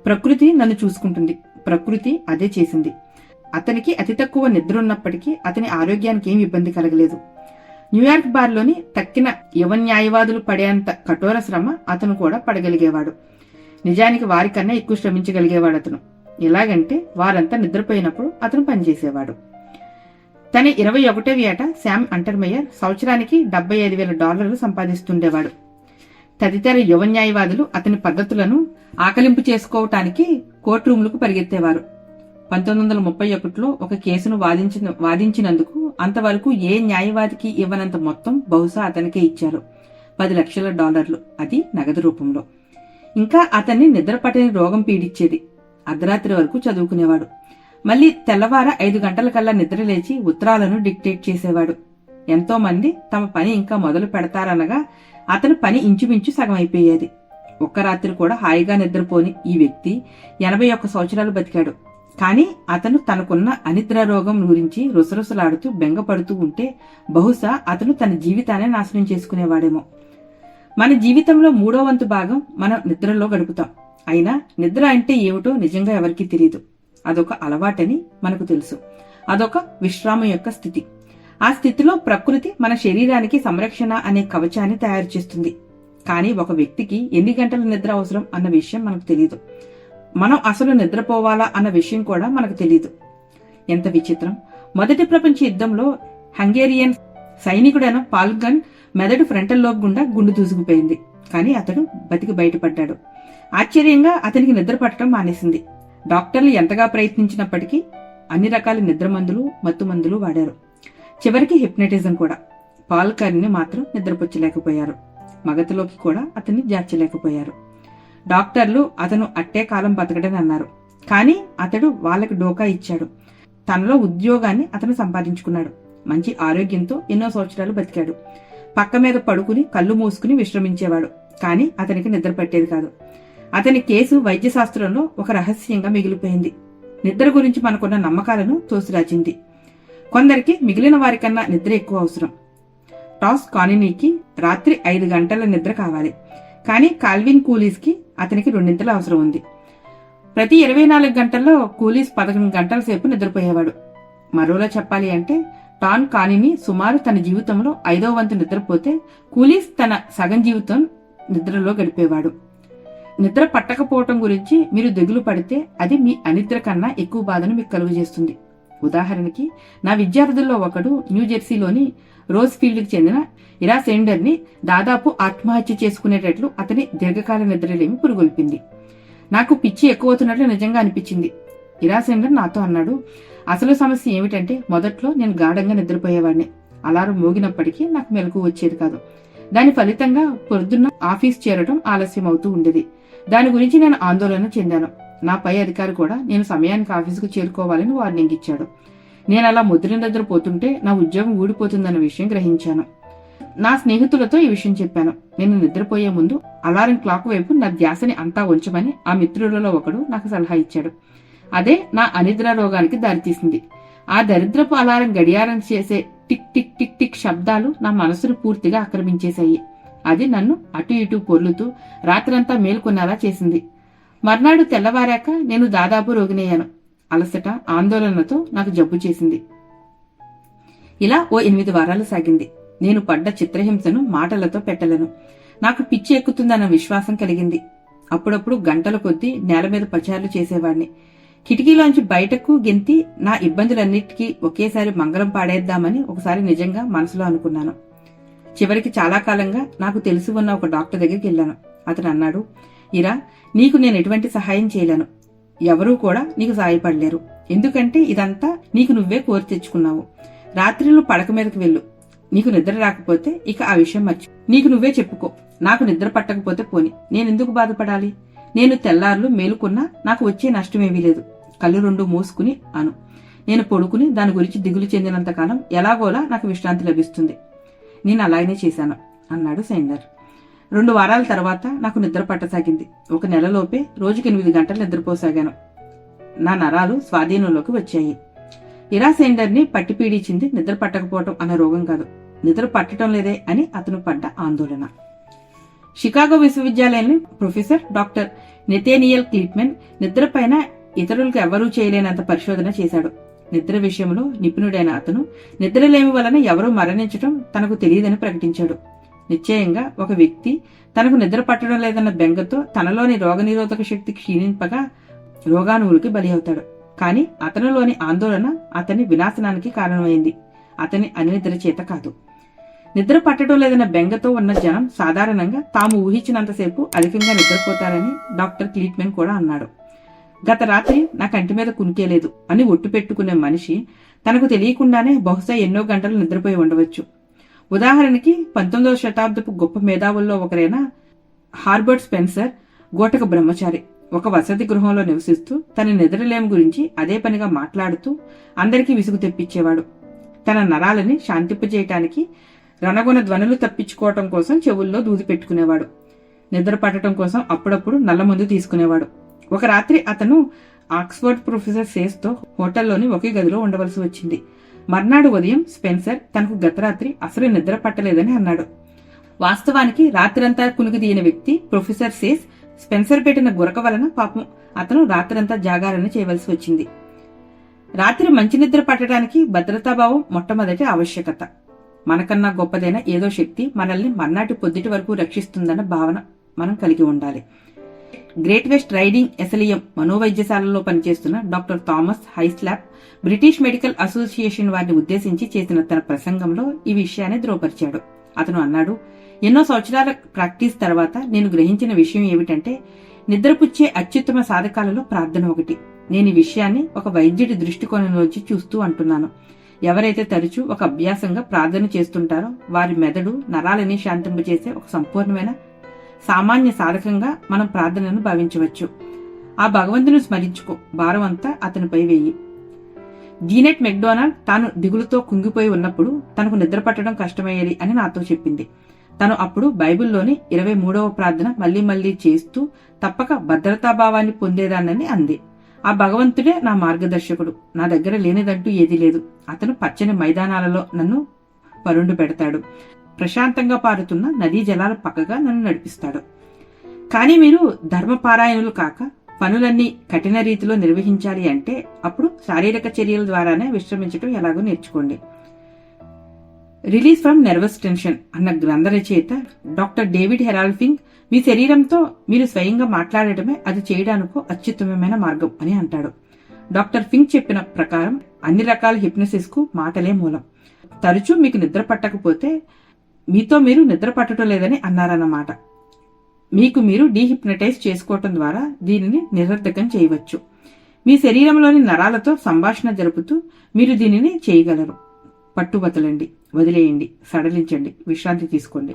ప్రకృతి నన్ను చూసుకుంటుంది. ప్రకృతి అదే చేసింది. అతనికి అతి తక్కువ నిద్ర ఉన్నప్పటికీ అతని ఆరోగ్యానికి ఏమి ఇబ్బంది కలగలేదు. న్యూయార్క్ బార్లోని తక్కిన యువ న్యాయవాదులు పడేంత కఠోర శ్రమ అతను కూడా పడగలిగేవాడు. నిజానికి వారికన్నా ఎక్కువ శ్రమించగలిగేవాడు అతను. ఎలాగంటే వారంతా నిద్రపోయినప్పుడు అతను పనిచేసేవాడు. తన 21వ ఏట శామ్ అంటర్మేయర్ సంవత్సరానికి $75,000 సంపాదిస్తుండేవాడు. తదితర యువ న్యాయవాదులు అతని పద్ధతులను ఆకలింపు చేసుకోవటానికి కోర్టు రూములకు పరిగెత్తేవారు. 1931లో ఒక కేసును వాదించినందుకు అంతవరకు ఏ న్యాయవాదికి ఇవ్వనంత మొత్తం బహుశా అతనికే ఇచ్చారు. $10 లక్షలు, అది నగదు రూపంలో. ఇంకా అతన్ని నిద్రపట్టని రోగం పీడించేది. అర్ధరాత్రి వరకు చదువుకునేవాడు. మళ్లీ తెల్లవార 5 గంటలకల్లా నిద్రలేచి ఉత్తరాలను డిక్టేట్ చేసేవాడు. ఎంతో మంది తమ పని ఇంకా మొదలు పెడతారనగా అతని పని ఇంచుమించు సగం అయిపోయేది. ఒక్క రాత్రి కూడా హాయిగా నిద్రపోని ఈ వ్యక్తి 81 సంవత్సరాలు బతికాడు. కానీ అతను తనకున్న అనిద్ర రోగం గురించి రుసరుసలాడుతూ బెంగపడుతూ ఉంటే బహుశా అతను తన జీవితాన్ని నాశనం చేసుకునేవాడేమో. మన జీవితంలో 3వ వంతు భాగం మనం నిద్రలో గడుపుతాం. అయినా నిద్ర అంటే ఏమిటో నిజంగా ఎవరికీ తెలియదు. అదొక అలవాటని మనకు తెలుసు. అదొక విశ్రామం యొక్క స్థితి. ఆ స్థితిలో ప్రకృతి మన శరీరానికి సంరక్షణ అనే కవచాన్ని తయారు చేస్తుంది. కానీ ఒక వ్యక్తికి ఎన్ని గంటల నిద్ర అవసరం అన్న విషయం మనకు తెలియదు. మనం అసలు నిద్రపోవాలా అన్న విషయం కూడా మనకు తెలియదు. ఎంత విచిత్రం! మొదటి ప్రపంచ యుద్ధంలో హంగేరియన్ సైనికుడైన పాల్గన్ మెదడు ఫ్రంటల్ లోబ్ గుండా గుండు దూసుకుపోయింది. కానీ అతడు బతికి బయటపడ్డాడు. ఆశ్చర్యంగా అతనికి నిద్ర పట్టడం మానేసింది. డాక్టర్లు ఎంతగా ప్రయత్నించినప్పటికీ అన్ని రకాల నిద్ర మందులు, మత్తు మందులు వాడారు. చివరికి హిప్నటిజం కూడా. పాల్కర్ని మాత్రం నిద్రపుచ్చలేకపోయారు. మగతలోకి కూడా అతన్ని జార్చలేకపోయారు. డాక్టర్లు అతను అట్టే కాలం బతకడని అన్నారు. కానీ అతడు వాళ్ళకి డోకా ఇచ్చాడు. తనలో ఉద్యోగాన్ని అతను సంపాదించుకున్నాడు. మంచి ఆరోగ్యంతో ఎన్నో సంవత్సరాలు బతికాడు. పక్క మీద పడుకుని కళ్ళు మూసుకుని విశ్రమించేవాడు. కానీ అతనికి నిద్ర పట్టేది కాదు. అతని కేసు వైద్యశాస్త్రంలో ఒక రహస్యంగా మిగిలిపోయింది. నిద్ర గురించి మనకున్న నమ్మకాలను తోసిరాచింది. కొందరికి మిగిలిన వారికన్నా నిద్ర ఎక్కువ అవసరం. టాస్ కానినీకి రాత్రి 5 గంటల నిద్ర కావాలి. కానీ కాల్విన్ కూలీస్కి అతనికి 2 అవసరం ఉంది. ప్రతి 24 గంటల్లో కూలీస్ 11 గంటల సేపు నిద్రపోయేవాడు. మరోలా చెప్పాలి అంటే టాన్ కానిని సుమారు తన జీవితంలో 5వ వంతు నిద్రపోతే కూలీస్ తన సగం జీవితం నిద్రలో గడిపేవాడు. నిద్ర పట్టకపోవటం గురించి మీరు దిగులు పడితే అది మీ అనిద్ర కన్నా ఎక్కువ బాధను మీకు కలుగజేస్తుంది. ఉదాహరణకి నా విద్యార్థుల్లో ఒకడు న్యూజెర్సీలోని రోజ్ ఫీల్డ్కి చెందిన ఇరా సెండర్ని దాదాపు ఆత్మహత్య చేసుకునేటట్లు అతని దీర్ఘకాల నిద్రలేమి పురుగొల్పింది. నాకు పిచ్చి ఎక్కువవుతున్నట్లు నిజంగా అనిపించింది. ఇరా సెండర్ నాతో అన్నాడు, అసలు సమస్య ఏమిటంటే మొదట్లో నేను గాఢంగా నిద్రపోయేవాడిని. అలారం మోగినప్పటికీ నాకు మెలకు వచ్చేది కాదు. దాని ఫలితంగా పొద్దున్న ఆఫీస్ చేరడం ఆలస్యం అవుతూ ఉండేది. దాని గురించి నేను ఆందోళన చెందాను. నా పై అధికారి కూడా నేను సమయానికి ఆఫీసుకు చేరుకోవాలని వార్నింగ్ ఇచ్చాడు. నేను అలా ముద్ర నిద్రపోతుంటే నా ఉద్యోగం ఊడిపోతుందన్న విషయం గ్రహించాను. నా స్నేహితులతో ఈ విషయం చెప్పాను. నేను నిద్రపోయే ముందు అలారం క్లాక్ వైపు నా ధ్యాసని అంతా ఉంచమని ఆ మిత్రులలో ఒకడు నాకు సలహా ఇచ్చాడు. అదే నా అనిద్ర రోగానికి దారితీసింది. ఆ దరిద్రపు అలారం గడియారం చేసే టిక్ టిక్ టిక్ టిక్ శబ్దాలు నా మనసును పూర్తిగా ఆక్రమించేశాయి. అది నన్ను అటు ఇటు పొర్లుతూ రాత్రంతా మేల్కొనేలా చేసింది. మర్నాడు తెల్లవారాక నేను దాదాపు రోగినయ్యాను. అలసట, ఆందోళనతో నాకు జబ్బు చేసింది. ఇలా ఓ 8 వారాలు సాగింది. నేను పడ్డ చిత్రహింసను మాటలతో పెట్టలేను. నాకు పిచ్చి ఎక్కుతుందన్న విశ్వాసం కలిగింది. అప్పుడప్పుడు గంటల కొద్దీ నేల మీద పచారులు చేసేవాడిని. కిటికీలోంచి బయటకు గెంతి నా ఇబ్బందులన్నిటికీ ఒకేసారి మంగళం పాడేద్దామని ఒకసారి నిజంగా మనసులో అనుకున్నాను. చివరికి చాలా కాలంగా నాకు తెలిసి ఉన్న ఒక డాక్టర్ దగ్గరికి వెళ్ళాను. అతను అన్నాడు, ఇరా, నీకు నేను ఎటువంటి సహాయం చేయలేను. ఎవరూ కూడా నీకు సాయపడలేరు. ఎందుకంటే ఇదంతా నీకు నువ్వే కోరి తెచ్చుకున్నావు. రాత్రిలో పడక మీదకి వెళ్ళు. నీకు నిద్ర రాకపోతే ఇక ఆ విషయం మర్చి నీకు నువ్వే చెప్పుకో. నాకు నిద్ర పట్టకపోతే పోని, నేనెందుకు బాధపడాలి? నేను తెల్లార్లు మేలుకున్నా నాకు వచ్చే నష్టమేమీ లేదు. కళ్ళు 2 మూసుకుని అను. నేను పడుకుని దాని గురించి దిగులు చెందినంతకాలం ఎలాగోలా నాకు విశ్రాంతి లభిస్తుంది. నేను అలాగనే చేశాను అన్నాడు సెండర్. 2 వారాల తర్వాత నాకు నిద్ర పట్టసాగింది. 1 నెలలోపే రోజుకి 8 గంటలు నిద్రపోసాగాను. నా నరాలు స్వాధీనంలోకి వచ్చాయి. ఇరా సెండర్ని పట్టిపీడించింది నిద్ర పట్టకపోవటం అన్న రోగం కాదు, నిద్ర పట్టడం లేదే అని అతను పడ్డ ఆందోళన. షికాగో విశ్వవిద్యాలయంలో ప్రొఫెసర్ డాక్టర్ నెథేనియల్ క్లిట్మెన్ నిద్రపైన ఇతరులకు ఎవరూ చేయలేనంత పరిశోధన చేశాడు. నిద్ర విషయంలో నిపుణుడైన అతను నిద్రలేమి వలన ఎవరూ మరణించడం తనకు తెలియదని ప్రకటించాడు. నిశ్చయంగా ఒక వ్యక్తి తనకు నిద్ర పట్టడం లేదన్న బెంగతో తనలోని రోగనిరోధక శక్తి క్షీణింపగా రోగాణువులకి బలి అవుతాడు. కాని అతనిలోని ఆందోళన అతని వినాశనానికి కారణమైంది. అతని అనిద్ర చేత కాదు. నిద్ర పట్టడం లేదన్న బెంగతో ఉన్న జనం సాధారణంగా తాము ఊహించినంతసేపు అధికంగా నిద్రపోతారని డాక్టర్ క్లీట్మెన్ కూడా అన్నాడు. గత రాత్రి నా కంటి మీద కునికేలేదు అని ఒట్టు పెట్టుకునే మనిషి తనకు తెలియకుండానే బహుశా ఎన్నో గంటలు నిద్రపోయి ఉండవచ్చు. ఉదాహరణకి 19వ శతాబ్దపు గొప్ప మేధావుల్లో ఒకరైన హార్బర్ట్ స్పెన్సర్ గోటక బ్రహ్మచారి ఒక వసతి గృహంలో నివసిస్తూ తన నిద్రలేమి గురించి అదే పనిగా మాట్లాడుతూ అందరికీ విసుగు తెప్పించేవాడు. తన నరాలని శాంతింపజేయటానికి రణగుణ ధ్వనులు తప్పించుకోవటం కోసం చెవుల్లో దూది పెట్టుకునేవాడు. నిద్ర పట్టడం కోసం అప్పుడప్పుడు నల్లమందు తీసుకునేవాడు. ఒక రాత్రి అతను ఆక్స్ఫర్డ్ ప్రొఫెసర్ సేస్తో హోటల్లోని ఒకే గదిలో ఉండవలసి వచ్చింది. మర్నాడు ఉదయం స్పెన్సర్ తనకు గత రాత్రి అసలు నిద్ర పట్టలేదని అన్నాడు. వాస్తవానికి రాత్రంతా కునుకుదీయని వ్యక్తి ప్రొఫెసర్ సేస్ స్పెన్సర్ పెట్టిన గురక వలన పాపం అతను రాత్రంతా జాగారణ చేయవలసి వచ్చింది. రాత్రి మంచి నిద్ర పట్టడానికి భద్రతాభావం మొట్టమొదటి ఆవశ్యకత. మనకన్నా గొప్పదైన ఏదో శక్తి మనల్ని మర్నాటి పొద్దుటి వరకు రక్షిస్తుందన్న భావన మనం కలిగి ఉండాలి. గ్రేట్ వెస్ట్ రైడింగ్ ఎసలియం మనోవైద్యశాలలో పనిచేస్తున్న doctor Thomas Hyslop British medical association వారిని ఉద్దేశించి చేసిన తన ప్రసంగంలో ఈ విషయాన్ని ధృవపరిచాడు. అతను అన్నాడు, ఎన్నో సంవత్సరాల ప్రాక్టీస్ తర్వాత నేను గ్రహించిన విషయం ఏమిటంటే నిద్రపుచ్చే అత్యుత్తమ సాధకాలలో ప్రార్థన ఒకటి. నేను ఈ విషయాన్ని ఒక వైద్యుడి దృష్టికోణంలోంచి చూస్తూ అంటున్నాను. ఎవరైతే తరచూ ఒక అభ్యాసంగా ప్రార్థన చేస్తుంటారో వారి మెదడు నరాలని శాంతింపజేసే ఒక సంపూర్ణమైన సామాన్య సాధకంగా మనం ప్రార్థనను భావించవచ్చు. ఆ భగవంతుని స్మరించుకో, భారం అంతా అతనిపై వేయి. జీనెట్ మెక్డొనాల్డ్ తాను దిగులుతో కుంగిపోయి ఉన్నప్పుడు తనకు నిద్ర పట్టడం కష్టమయ్యేది అని నాతో చెప్పింది. తను అప్పుడు బైబిల్లోని 23వ ప్రార్థన మళ్లీ మళ్లీ చేస్తూ తప్పక భద్రతాభావాన్ని పొందేదానని అంది. ఆ భగవంతుడే నా మార్గదర్శకుడు. నా దగ్గర లేనిదంటూ ఏదీ లేదు. అతను పచ్చని మైదానాలలో నన్ను పరుండు పెడతాడు. ప్రశాంతంగా పారుతున్న నదీ జలాల పక్కగా నన్ను నడిపిస్తాడు. కానీ మీరు ధర్మపారాయణులు కాక పనులన్నీ కఠిన రీతిలో నిర్వహించాలి అంటే అప్పుడు శారీరక చర్యల ద్వారానే విశ్రమించడం ఎలాగో నేర్చుకోండి. రిలీజ్ ఫ్రమ్ నెర్వస్ టెన్షన్ అన్న గ్రంథ రచయిత డాక్టర్ డేవిడ్ హెరాల్ఫింగ్ మీ శరీరంతో మీరు స్వయంగా మాట్లాడటమే అది చేయడానికో అత్యుత్తమమైన మార్గం అని అంటాడు. డాక్టర్ ఫింక్ చెప్పిన ప్రకారం అన్ని రకాల హిప్నోసిస్ కు మాటలే మూలం. తరచూ మీకు నిద్ర పట్టకపోతే మీతో మీరు నిద్ర పట్టడం లేదని అన్నారన్నమాట. మీకు మీరు డీహిప్నటైజ్ చేసుకోవటం ద్వారా దీనిని నిరర్ధకం చేయవచ్చు. మీ శరీరంలోని నరాలతో సంభాషణ జరుపుతూ మీరు దీనిని చేయగలరు. పట్టుబతలండి, వదిలేయండి, సడలించండి, విశ్రాంతి తీసుకోండి.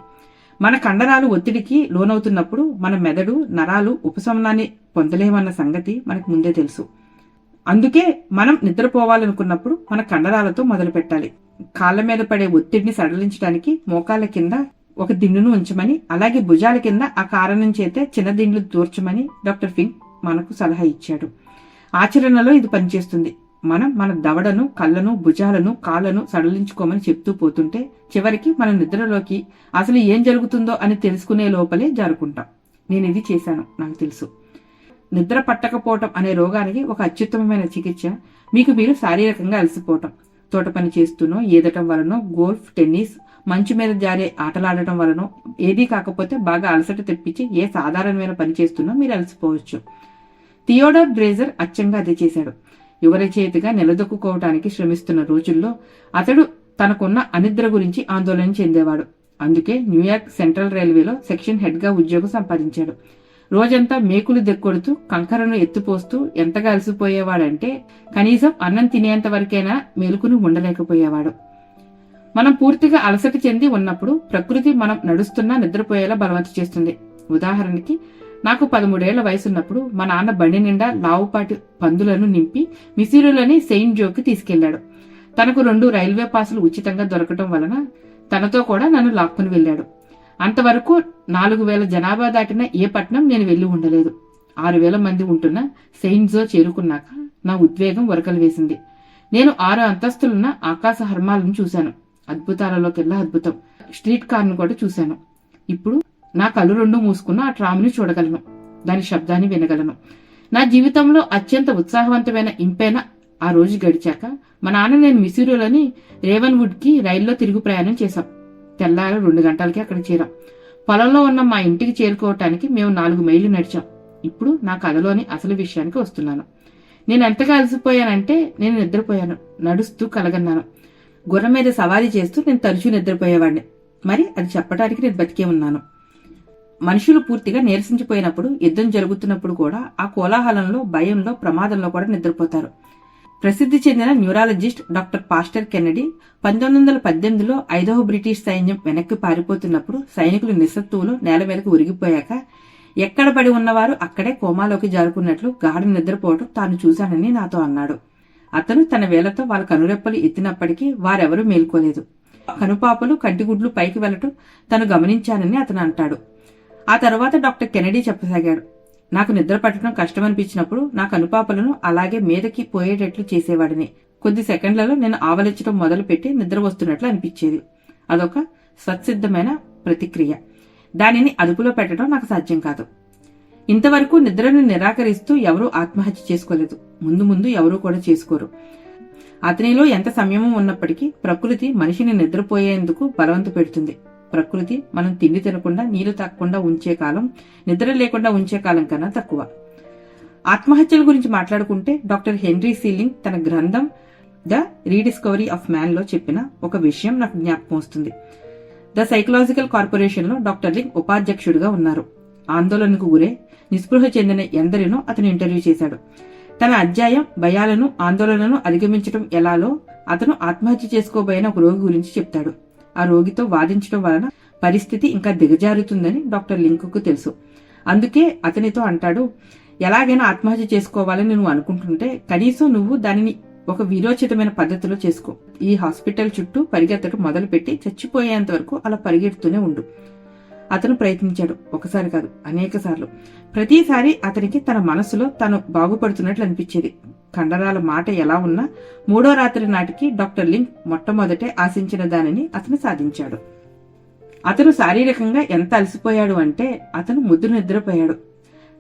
మన కండరాలు ఒత్తిడికి లోనవుతున్నప్పుడు మన మెదడు నరాలు ఉపశమనాన్ని పొందలేమన్న సంగతి మనకు ముందే తెలుసు. అందుకే మనం నిద్రపోవాలనుకున్నప్పుడు మన కండరాలతో మొదలు పెట్టాలి. కాళ్ల మీద పడే ఒత్తిడిని సడలించడానికి మోకాళ్ళ కింద ఒక దిండును ఉంచమని, అలాగే భుజాల కింద ఆ కారణం చేతే చిన్న దిండ్లు దూర్చమని డాక్టర్ ఫింక్ మనకు సలహా ఇచ్చాడు. ఆచరణలో ఇది పనిచేస్తుంది. మనం మన దవడను, కళ్ళను, భుజాలను, కాళ్లను సడలించుకోమని చెప్తూ పోతుంటే చివరికి మన నిద్రలోకి అసలు ఏం జరుగుతుందో అని తెలుసుకునే లోపలే జారుకుంటాం. నేను ఇది చేశాను, నాకు తెలుసు. నిద్ర పట్టకపోవటం అనే రోగానికి ఒక అత్యుత్తమమైన చికిత్స మీకు మీరు శారీరకంగా అలసిపోవటం. తోట పని చేస్తూనో, ఈదటం వలనో, గోల్ఫ్, టెన్నిస్, మంచు మీద జారే ఆటలాడటం వలనో, ఏదీ కాకపోతే బాగా అలసట తెప్పించి ఏ సాధారణమైన పని చేస్తున్నో మీరు అలసిపోవచ్చు. థియోడర్ డ్రేజర్ అచ్చంగా అదే చేశాడు. యువ రచయితగా నిలదొక్కుకోవటానికి శ్రమిస్తున్న రోజుల్లో అతడు తనకున్న అనిద్ర గురించి ఆందోళన చెందేవాడు. అందుకే న్యూయార్క్ సెంట్రల్ రైల్వేలో సెక్షన్ హెడ్ గా ఉద్యోగం సంపాదించాడు. రోజంతా మేకులు దెక్కొడుతూ కంకరను ఎత్తుపోస్తూ ఎంతగా అలసిపోయేవాడంటే కనీసం అన్నం తినేంత వరకైనా మేలుకుని ఉండలేకపోయేవాడు. మనం పూర్తిగా అలసట చెంది ఉన్నప్పుడు ప్రకృతి మనం నడుస్తున్నా నిద్రపోయేలా బలవంతం చేస్తుంది. ఉదాహరణకి నాకు 13 ఏళ్ల వయసున్నప్పుడు మా నాన్న బండి నిండా లావుపాటి పందులను నింపి మిసూరీలోని సెయింట్ జోకి తీసుకెళ్లాడు. తనకు 2 రైల్వే పాసులు ఉచితంగా దొరకటం వలన తనతో కూడా నన్ను లాక్కుని వెళ్లాడు. అంతవరకు 4000 జనాభా దాటిన ఏ పట్నం నేను వెళ్లి ఉండలేదు. 6000 మంది ఉంటున్న సెయింట్ జో చేరుకున్నాక నా ఉద్వేగం ఉరకలు వేసింది. నేను 6 అంతస్తులున్న ఆకాశ హర్మాలను చూశాను. అద్భుతాలలోకెల్లా అద్భుతం. స్ట్రీట్ కార్ను కూడా చూశాను. ఇప్పుడు నా కళ్ళు 2 మూసుకున్న ఆ ట్రామ్ని చూడగలను, దాని శబ్దాన్ని వినగలను. నా జీవితంలో అత్యంత ఉత్సాహవంతమైన ఇంపైన ఆ రోజు గడిచాక మా నాన్న నేను మిసూరీలోని రేవన్వుడ్ కి రైల్లో తిరుగు ప్రయాణం చేశాం. తెల్లారు 2 గంటలకి అక్కడ చేరాం. పొలంలో ఉన్న మా ఇంటికి చేరుకోవటానికి మేము 4 మైళ్లు నడిచాం. ఇప్పుడు నా కథలోని అసలు విషయానికి వస్తున్నాను. నేను ఎంతగా అలసిపోయానంటే నేను నిద్రపోయాను, నడుస్తూ కలగన్నాను. గుర్రం మీద సవారీ చేస్తూ నేను తరచూ నిద్రపోయేవాడిని. మరి అది చెప్పడానికి నేను బతికే ఉన్నాను. మనుషులు పూర్తిగా నీరసించిపోయినప్పుడు, యుద్ధం జరుగుతున్నప్పుడు కూడా ఆ కోలాహలంలో, భయంలో, ప్రమాదంలో కూడా నిద్రపోతారు. ప్రసిద్ధి చెందిన న్యూరాలజిస్ట్ డాక్టర్ పాస్టర్ కెన్నడీ 1918లో 5వ బ్రిటిష్ సైన్యం వెనక్కి పారిపోతున్నప్పుడు సైనికులు నిస్సత్తువులు నేల మీదకు ఉరిగిపోయాక ఎక్కడ పడి ఉన్నవారు అక్కడే కోమాలోకి జారుకున్నట్లు గాఢ నిద్రపోవటం తాను చూశానని నాతో అన్నాడు. అతను తన వేళ్లతో వాళ్ళ కనురెప్పలు ఎత్తినప్పటికీ వారెవరూ మేల్కోలేదు. కనుపాపలు, కంటిగుడ్లు పైకి వెళ్లటం తను గమనించానని అతను అంటాడు. ఆ తర్వాత డాక్టర్ కెన్నడీ చెప్పసాగాడు. నాకు నిద్ర పట్టడం కష్టమనిపించినప్పుడు నా కనుపాపలను అలాగే మీదకి పోయేటట్లు చేసేవాడిని. కొద్ది సెకండ్లలో నేను ఆవలించడం మొదలుపెట్టి నిద్ర వస్తున్నట్లు అనిపించేది. అదొక స్వత్సిద్ధమైన ప్రతిక్రియ. దానిని అదుపులో పెట్టడం నాకు సాధ్యం కాదు. ఇంతవరకు నిద్రను నిరాకరిస్తూ ఎవరూ ఆత్మహత్య చేసుకోలేదు. ముందు ముందు ఎవరూ కూడా చేసుకోరు. అతనిలో ఎంత సంయమం ఉన్నప్పటికీ ప్రకృతి మనిషిని నిద్రపోయేందుకు బలవంత పెడుతుంది. ప్రకృతి మనం తిండి తినకుండా, నీరు తాగకుండా ఉంచే కాలం నిద్ర లేకుండా ఉంచే కాలం కన్నా తక్కువ. ఆత్మహత్యల గురించి మాట్లాడుకుంటే డాక్టర్ హెన్రీ సీలింగ్ తన గ్రంథం ద రీడిస్కవరీ ఆఫ్ మ్యాన్ లో చెప్పిన ఒక విషయం నాకు జ్ఞాపకం వస్తుంది. ద సైకలాజికల్ కార్పొరేషన్ లో డాక్టర్ లింగ్ ఉపాధ్యక్షుడిగా ఉన్నారు. ఆందోళనకు గురే, నిస్పృహ చెందిన ఎందరినో అతను ఇంటర్వ్యూ చేశాడు. తన అధ్యాయం భయాలను, ఆందోళనను అధిగమించడం ఎలాలో అతను ఆత్మహత్య చేసుకోబోయిన ఒక రోగి గురించి చెప్తాడు. ఆ రోగితో వాదించడం వలన పరిస్థితి ఇంకా దిగజారుతుందని డాక్టర్ లింక్కు తెలుసు. అందుకే అతనితో అంటాడు, ఎలాగైనా ఆత్మహత్య చేసుకోవాలని నువ్వు అనుకుంటుంటే కనీసం నువ్వు దానిని ఒక వీరోచితమైన పద్ధతిలో చేసుకో. ఈ హాస్పిటల్ చుట్టూ పరిగెత్తడం మొదలుపెట్టి చచ్చిపోయేంత వరకు అలా పరిగెడుతూనే ఉండు. అతను ప్రయత్నించాడు. ఒకసారి కాదు, అనేక సార్లు. ప్రతిసారి అతనికి తన మనసులో తాను బాగుపడుతున్నట్లు అనిపించేది. కండరాల మాట ఎలా ఉన్నా 3వ రాత్రి నాటికి డాక్టర్ లింక్ మొట్టమొదటే ఆశించిన దానిని అతను సాధించాడు. అతను శారీరకంగా ఎంత అలసిపోయాడు అంటే అతను ముద్దు నిద్రపోయాడు.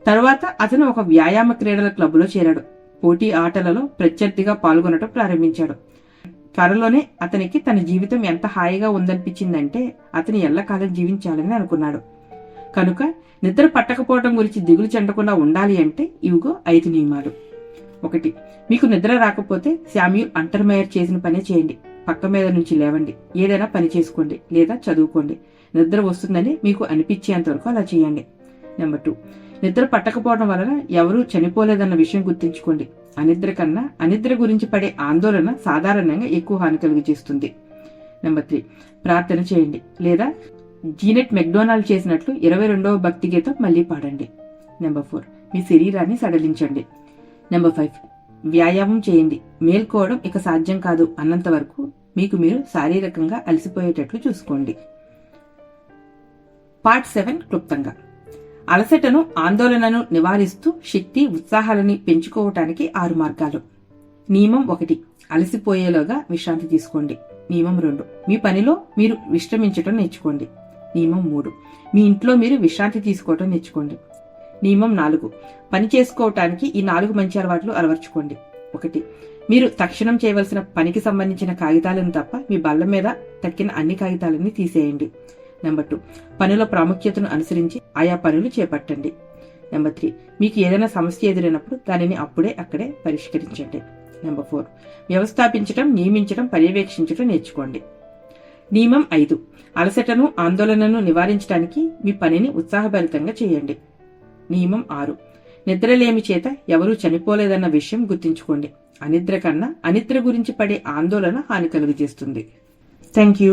తరువాత అతను ఒక వ్యాయామ క్రీడల క్లబ్లో చేరాడు. పోటీ ఆటలలో ప్రత్యర్థిగా పాల్గొనడం ప్రారంభించాడు. త్వరలోనే అతనికి తన జీవితం ఎంత హాయిగా ఉందనిపించిందంటే అతను ఎల్లకాలం జీవించాలని అనుకున్నాడు. కనుక నిద్ర పట్టకపోవడం గురించి దిగులు చెందకుండా ఉండాలి అంటే ఇవిగో 5 నియమాలు. 1. మీకు నిద్ర రాకపోతే శామ్యూల్ అంటర్మేయర్ చేసిన పనే చేయండి. పక్క మీద నుంచి లేవండి, ఏదైనా పని చేసుకోండి లేదా చదువుకోండి. నిద్ర వస్తుందని మీకు అనిపించేంత వరకు అలా చేయండి. నెంబర్ 2. నిద్ర పట్టకపోవడం వలన ఎవరూ చనిపోలేదన్న విషయం గుర్తుంచుకోండి. అనిద్ర కన్నా అనిద్ర గురించి పడే ఆందోళన సాధారణంగా ఎక్కువ హాని కలుగజేస్తుంది. నెంబర్ 3. ప్రార్థన చేయండి లేదా జీనెట్ మెక్డొనాల్డ్ చేసినట్లు 22వ భక్తి గీతం మళ్లీ పాడండి. నెంబర్ 4. మీ శరీరాన్ని సడలించండి. నెంబర్ 5. వ్యాయామం చేయండి. మేల్కోవడం ఇక సాధ్యం కాదు అన్నంత వరకు మీకు మీరు శారీరకంగా అలసిపోయేటట్లు చూసుకోండి. పార్ట్ 7 క్లుప్తంగా. అలసటను, ఆందోళనను నివారిస్తూ శక్తి, ఉత్సాహాలని పెంచుకోవటానికి 6 మార్గాలు. నియమం 1, అలసిపోయేలోగా విశ్రాంతి తీసుకోండి. నియమం 2, మీ పనిలో మీరు విశ్రమించటం నేర్చుకోండి. నియమం 3, మీ ఇంట్లో మీరు విశ్రాంతి తీసుకోవటం నేర్చుకోండి. నియమం 4, పని చేసుకోవటానికి ఈ 4 మంచి అలవాట్లు అలవర్చుకోండి. 1, మీరు తక్షణం చేయవలసిన పనికి సంబంధించిన కాగితాలను తప్ప మీ బల్ల మీద తక్కిన అన్ని కాగితాలని తీసేయండి. నెంబర్ 2, పనుల ప్రాముఖ్యతను అనుసరించి ఆయా పనులు చేపట్టండి. నెంబర్ 3, మీకు ఏదైనా సమస్య ఎదురైనప్పుడు దానిని అక్కడే పరిష్కరించండి. నెంబర్ 4, వ్యవస్థాపించటం, నియమించటం, పర్యవేక్షించటం నేర్చుకోండి. నియమం 5, అలసటను, ఆందోళనను నివారించడానికి మీ పనిని ఉత్సాహభరితంగా చేయండి. నియమం 6, నిద్రలేమి చేత ఎవరూ చనిపోలేదన్న విషయం గుర్తుంచుకోండి. అనిద్ర కన్నా అనిద్ర గురించి పడే ఆందోళన హాని కలుగజేస్తుంది. Thank you.